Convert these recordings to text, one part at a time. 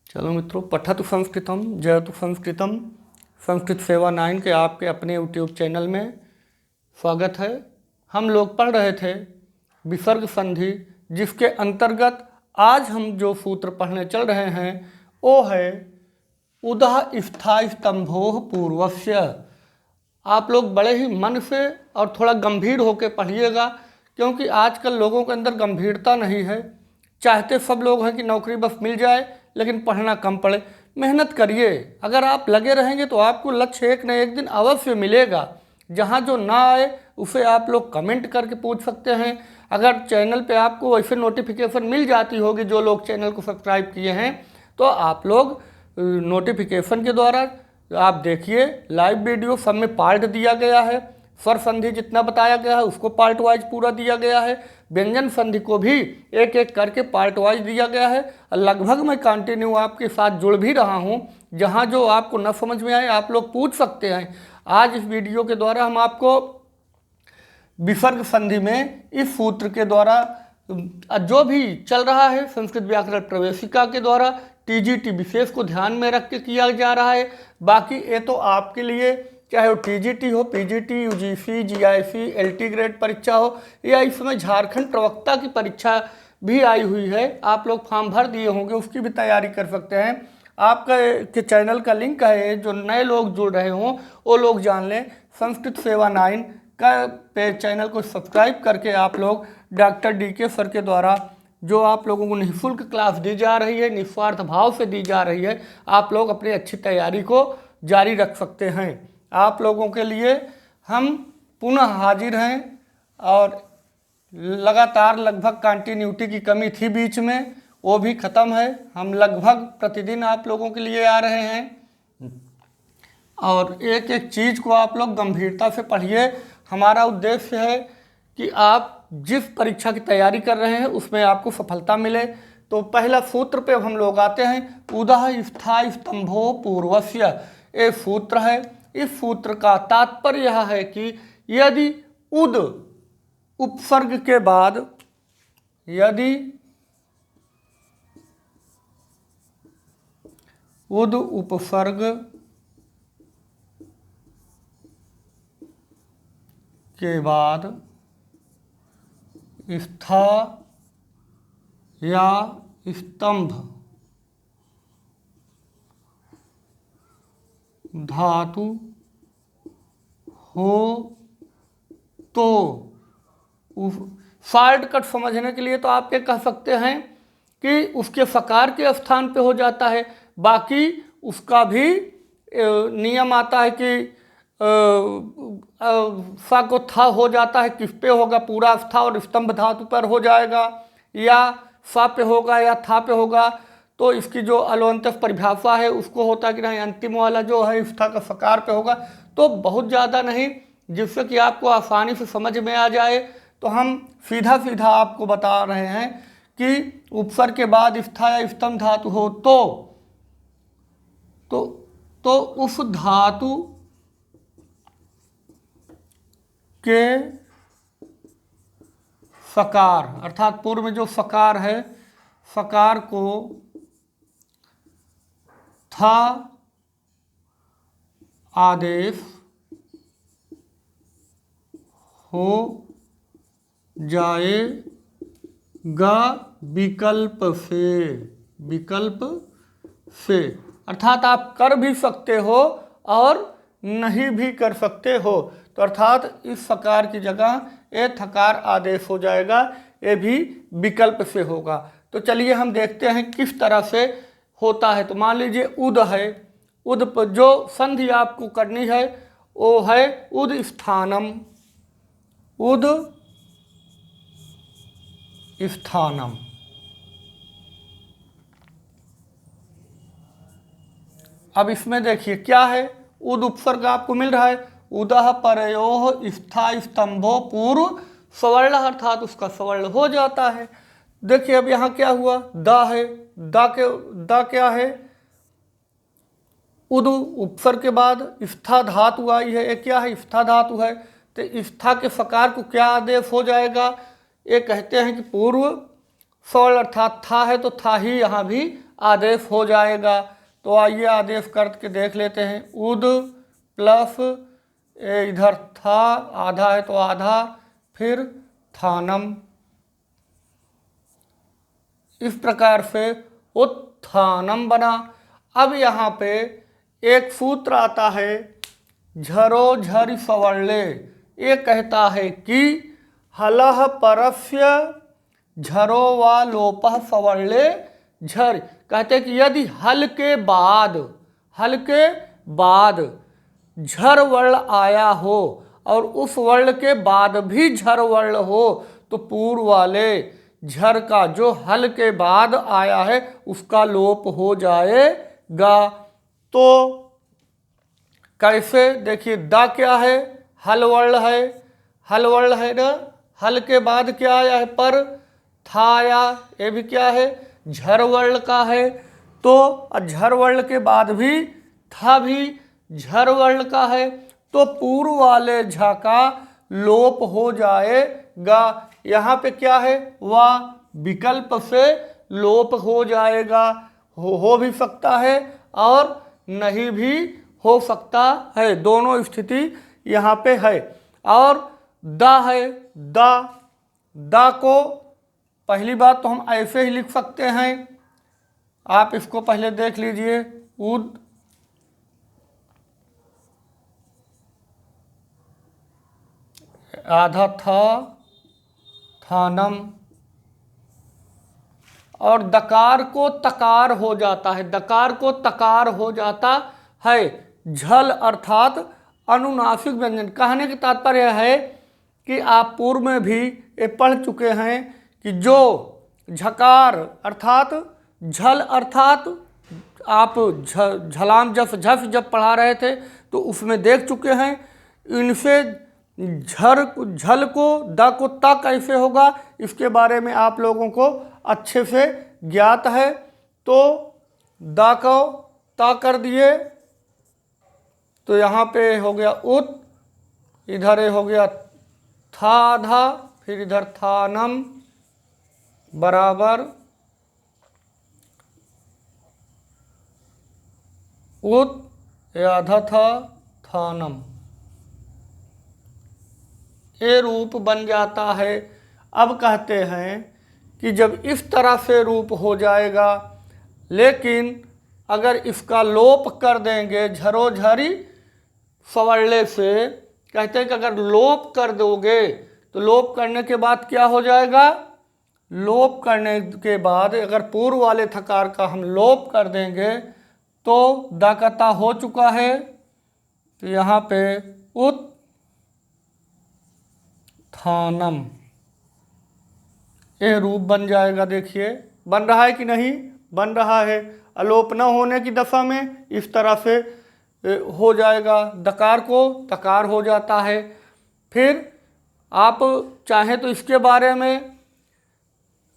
चलो मित्रों, पठतु संस्कृतम जयतु संस्कृतम संस्कृत सेवा 9 के आपके अपने यूट्यूब चैनल में स्वागत है। हम लोग पढ़ रहे थे विसर्ग संधि, जिसके अंतर्गत आज हम जो सूत्र पढ़ने चल रहे हैं वो है उदः स्था स्तंभोः पूर्वस्य। आप लोग बड़े ही मन से और थोड़ा गंभीर होकर पढ़िएगा, क्योंकि आजकल लोगों के अंदर गंभीरता नहीं है। चाहते सब लोग हैं कि नौकरी बस मिल जाए, लेकिन पढ़ना कम पड़े। मेहनत करिए, अगर आप लगे रहेंगे तो आपको लक्ष्य एक न एक दिन अवश्य मिलेगा। जहाँ जो ना आए उसे आप लोग कमेंट करके पूछ सकते हैं। अगर चैनल पे आपको वैसे नोटिफिकेशन मिल जाती होगी, जो लोग चैनल को सब्सक्राइब किए हैं, तो आप लोग नोटिफिकेशन के द्वारा आप देखिए। लाइव वीडियो सब में पार्ट दिया गया है। स्वर संधि जितना बताया गया है उसको पार्ट वाइज पूरा दिया गया है। व्यंजन संधि को भी एक एक करके पार्ट वाइज दिया गया है। लगभग मैं कंटिन्यू आपके साथ जुड़ भी रहा हूँ। जहाँ जो आपको न समझ में आए आप लोग पूछ सकते हैं। आज इस वीडियो के द्वारा हम आपको विसर्ग संधि में इस सूत्र के द्वारा जो भी चल रहा है संस्कृत व्याकरण प्रवेशिका के द्वारा टीजीटी विशेष को ध्यान में रख के किया जा रहा है। बाकी ये तो आपके लिए, चाहे वो टीजीटी हो, PGT, UGC, GIC, LT grade परीक्षा हो, या इस समय झारखंड प्रवक्ता की परीक्षा भी आई हुई है। आप लोग फॉर्म भर दिए होंगे, उसकी भी तैयारी कर सकते हैं। आपका के चैनल का लिंक है, जो नए लोग जुड़ रहे हों वो लोग जान लें। संस्कृत सेवा 9 का चैनल को सब्सक्राइब करके आप लोग डॉक्टर डीके सर के द्वारा जो आप लोगों को निःशुल्क क्लास दी जा रही है, निस्वार्थ भाव से दी जा रही है, आप लोग अपनी अच्छी तैयारी को जारी रख सकते हैं। आप लोगों के लिए हम पुनः हाजिर हैं, और लगातार लगभग कंटिन्यूटी की कमी थी बीच में, वो भी ख़त्म है। हम लगभग प्रतिदिन आप लोगों के लिए आ रहे हैं, और एक एक चीज़ को आप लोग गंभीरता से पढ़िए। हमारा उद्देश्य है कि आप जिस परीक्षा की तैयारी कर रहे हैं उसमें आपको सफलता मिले। तो पहला सूत्र पे हम लोग आते हैं, उदः स्था स्तंभो पूर्वस्य। ये सूत्र है। इस सूत्र का तात्पर्य यह है कि यदि उद उपसर्ग के बाद, यदि उद उपसर्ग के बाद स्था या स्तंभ धातु हो तो, शॉर्टकट समझने के लिए तो आप ये कह सकते हैं कि उसके फकार के स्थान पे हो जाता है। बाकी उसका भी नियम आता है कि सा को था हो जाता है, किस पे होगा, पूरा स्था और स्तंभ धातु पर हो जाएगा, या सा पे होगा या था पे होगा। तो इसकी जो अलोन्त परिभाषा है उसको होता है कि नहीं, अंतिम वाला जो है स्था का फकार पे होगा। तो बहुत ज़्यादा नहीं, जिससे कि आपको आसानी से समझ में आ जाए, तो हम सीधा सीधा आपको बता रहे हैं कि उपसर्ग के बाद स्था या स्तंभ धातु हो तो उस धातु के फकार, अर्थात पूर्व में जो फकार है, फकार को था आदेश हो जाएगा विकल्प से। अर्थात आप कर भी सकते हो और नहीं भी कर सकते हो। तो अर्थात इस फकार की जगह ए थकार आदेश हो जाएगा, ये भी विकल्प से होगा। तो चलिए हम देखते हैं किस तरह से होता है। तो मान लीजिए उद है, उद पर जो संधि आपको करनी है वो है उद स्थानम, उद स्थानम। अब इसमें देखिए क्या है, उद उपसर्ग आपको मिल रहा है, उदः परयोः स्था स्तंभो पूर्व सवर्ण, अर्थात उसका सवर्ण हो जाता है। देखिए अब यहाँ क्या हुआ, दा है, दा क्या है, उद उपसर्ग के बाद स्था धातु आई है। ये क्या है, स्था धातु है। तो स्था के फकार को क्या आदेश हो जाएगा, ये कहते हैं कि पूर्व सवर्ण, अर्थात था है तो था ही यहाँ भी आदेश हो जाएगा। तो आइए आदेश करके देख लेते हैं। उद प्लस इधर था, आधा है तो आधा, फिर थानम। इस प्रकार से उत्थानम बना। अब यहाँ पे एक सूत्र आता है झरो झरि सवर्ले। ये कहता है कि हलः परस्य झरो व लोपः सवर्ले झर। कहते हैं कि यदि हल के बाद झर वर्ण आया हो और उस वर्ण के बाद भी झर वर्ण हो तो पूर्व वाले झर का जो हल के बाद आया है उसका लोप हो जाएगा। तो कैसे, देखिए दा क्या है, हल वर्ण है ना, हल के बाद क्या आया है, पर था आया, ये भी क्या है, झर वर्ण का है। तो झर वर्ण के बाद भी था भी झर वर्ण का है, तो पूर्व वाले झ का लोप हो जाएगा। यहाँ पे क्या है, वह विकल्प से लोप हो जाएगा। हो भी सकता है और नहीं भी हो सकता है, दोनों स्थिति यहाँ पे है। और दा है, दा को पहली बात तो हम ऐसे ही लिख सकते हैं, आप इसको पहले देख लीजिए। उद आधा था, थानम। और दकार को तकार हो जाता है, दकार को तकार हो जाता है। झल अर्थात अनुनासिक व्यंजन। कहने की तात्पर्य है कि आप पूर्व में भी ये पढ़ चुके हैं कि जो झकार अर्थात झल अर्थात आप झलाम जब पढ़ा रहे थे तो उसमें देख चुके हैं। इनसे झल को द को ता कैसे होगा इसके बारे में आप लोगों को अच्छे से ज्ञात है। तो दा को ता कर दिए तो यहाँ पे हो गया उत, इधर हो गया था आधा, फिर इधर थानम बराबर उत, ये आधा था थानम। ये रूप बन जाता है। अब कहते हैं कि जब इस तरह से रूप हो जाएगा, लेकिन अगर इसका लोप कर देंगे झरो झरी सवर्ले से, कहते हैं कि अगर लोप कर दोगे तो लोप करने के बाद क्या हो जाएगा, लोप करने के बाद अगर पूर्व वाले थकार का हम लोप कर देंगे तो दाकता हो चुका है। तो यहाँ पे उत थानम ये रूप बन जाएगा। देखिए बन रहा है कि नहीं, बन रहा है। अलोप न होने की दशा में इस तरह से हो जाएगा, दकार को तकार हो जाता है। फिर आप चाहें तो इसके बारे में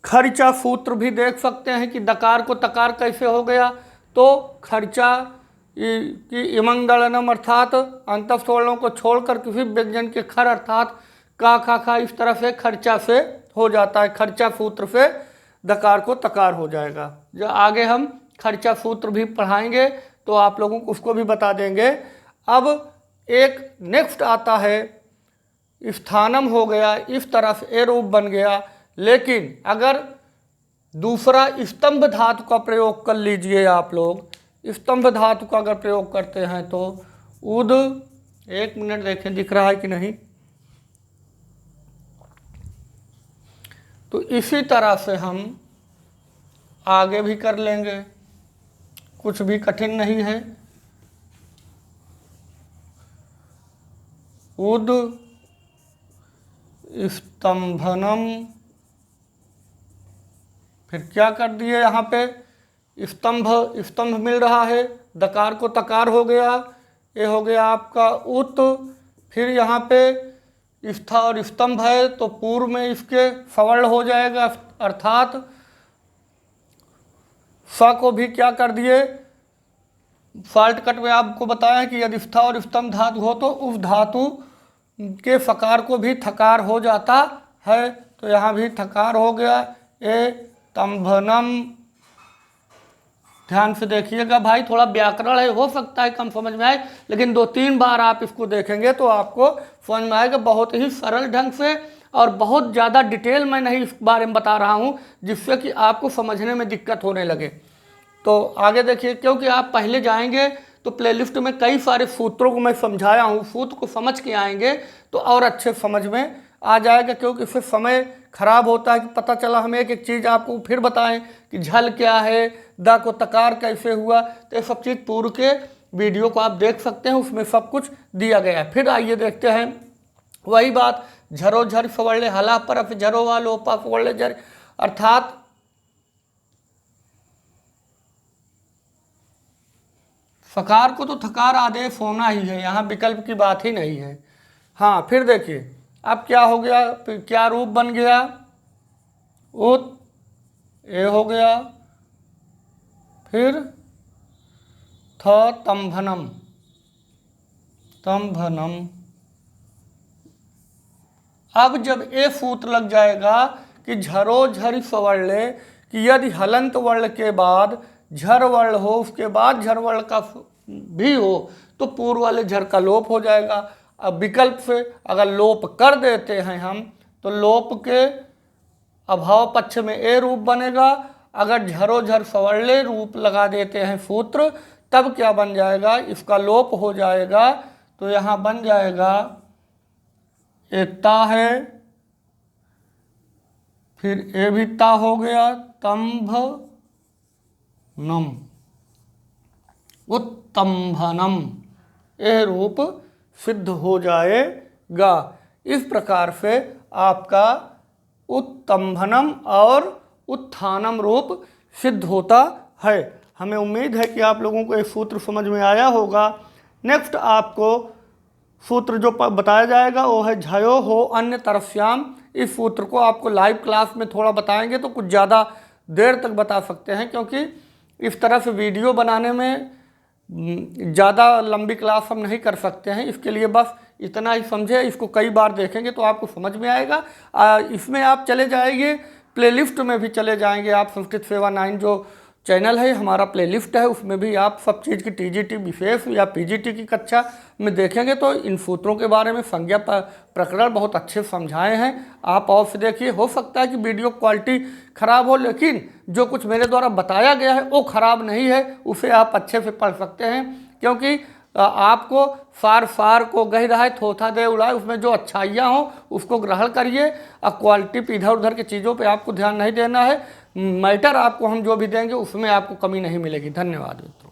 खर्चा सूत्र भी देख सकते हैं कि दकार को तकार कैसे हो गया। तो खर्चा की इमंगलनम अर्थात अंतस्वर्णों को छोड़कर किसी व्यंजन के खर अर्थात का खा इस तरह से खर्चा से हो जाता है। खर्चा सूत्र से दकार को तकार हो जाएगा। जो आगे हम खर्चा सूत्र भी पढ़ाएंगे तो आप लोगों को उसको भी बता देंगे। अब एक नेक्स्ट आता है स्थानम हो गया, इस तरह से ए रूप बन गया। लेकिन अगर दूसरा स्तंभ धातु का प्रयोग कर लीजिए, आप लोग स्तंभ धातु का अगर प्रयोग करते हैं तो उद, एक मिनट देखें दिख रहा है कि नहीं। तो इसी तरह से हम आगे भी कर लेंगे, कुछ भी कठिन नहीं है। उद स्तंभनम, फिर क्या कर दिए, यहाँ पे स्तंभ मिल रहा है, दकार को तकार हो गया, ये हो गया आपका उत। फिर यहाँ पे स्था और स्तंभ है तो पूर्व में इसके सवर्ण हो जाएगा, अर्थात स को भी क्या कर दिए, शॉर्ट कट में आपको बताया कि यदि स्था और स्तंभ धातु हो तो उस धातु के फकार को भी थकार हो जाता है। तो यहाँ भी थकार हो गया। ए तंभनम ध्यान से देखिएगा भाई, थोड़ा व्याकरण है, हो सकता है कम समझ में आए, लेकिन 2-3 बार आप इसको देखेंगे तो आपको समझ में आएगा। बहुत ही सरल ढंग से और बहुत ज़्यादा डिटेल में नहीं इस बारे में बता रहा हूँ जिससे कि आपको समझने में दिक्कत होने लगे। तो आगे देखिए, क्योंकि आप पहले जाएंगे तो प्लेलिस्ट में कई सारे सूत्रों को मैं समझाया हूँ, सूत्र को समझ के आएंगे तो और अच्छे समझ में आ जाएगा। क्योंकि इससे समय खराब होता है कि पता चला हम एक एक चीज़ आपको फिर बताएं कि झल क्या है, द को तकार कैसे हुआ, तो ये सब चीज़ पूर्व के वीडियो को आप देख सकते हैं, उसमें सब कुछ दिया गया है। फिर आइए देखते हैं वही बात, झरो झर सवरले हला परफ झरो वा लोपा सवरले झर, अर्थात फकार को तो थकार आदेश होना ही है, यहाँ विकल्प की बात ही नहीं है। हाँ, फिर देखिए अब क्या हो गया, क्या रूप बन गया, उत ए हो गया, फिर थ तंभनम, तंभनम। अब जब ए सूत्र लग जाएगा कि झरो झरि सवरले, कि यदि हलंत वर्ण के बाद झर वर्ण हो, उसके बाद झर वर्ण का भी हो तो पूर्व वाले झर का लोप हो जाएगा। अब विकल्प से अगर लोप कर देते हैं हम तो लोप के अभाव पक्ष में ए रूप बनेगा। अगर झरो झर सवरले रूप लगा देते हैं सूत्र, तब क्या बन जाएगा, इसका लोप हो जाएगा। तो यहाँ बन जाएगा एकता है, फिर ए भी ता हो गया, तंभ नम, उत्तंभनम, यह रूप सिद्ध हो जाएगा। इस प्रकार से आपका उत्तंभनम और उत्थानम रूप सिद्ध होता है। हमें उम्मीद है कि आप लोगों को ये सूत्र समझ में आया होगा। नेक्स्ट आपको सूत्र जो बताया जाएगा वो है झयो हो अन्य तरफ्याम। इस सूत्र को आपको लाइव क्लास में थोड़ा बताएंगे तो कुछ ज़्यादा देर तक बता सकते हैं, क्योंकि इस तरह से वीडियो बनाने में ज़्यादा लंबी क्लास हम नहीं कर सकते हैं। इसके लिए बस इतना ही समझे, इसको कई बार देखेंगे तो आपको समझ में आएगा। इसमें आप चले जाएंगे प्लेलिस्ट में भी चले जाएंगे आप, संस्कृत सेवा 9 जो चैनल है हमारा प्लेलिस्ट है, उसमें भी आप सब चीज़ की टीजीटी विशेष या पीजीटी की कक्षा में देखेंगे तो इन सूत्रों के बारे में संज्ञा प्रकरण बहुत अच्छे समझाए हैं। आप और से देखिए, हो सकता है कि वीडियो क्वालिटी ख़राब हो, लेकिन जो कुछ मेरे द्वारा बताया गया है वो ख़राब नहीं है, उसे आप अच्छे से पढ़ सकते हैं। क्योंकि आपको फार फार को गह रहा है थोथा दे उड़ाए, उसमें जो अच्छाइयाँ हों उसको ग्रहण करिए। और क्वालिटी पे इधर उधर की चीज़ों पे आपको ध्यान नहीं देना है। मैटर आपको हम जो भी देंगे उसमें आपको कमी नहीं मिलेगी। धन्यवाद मित्रों।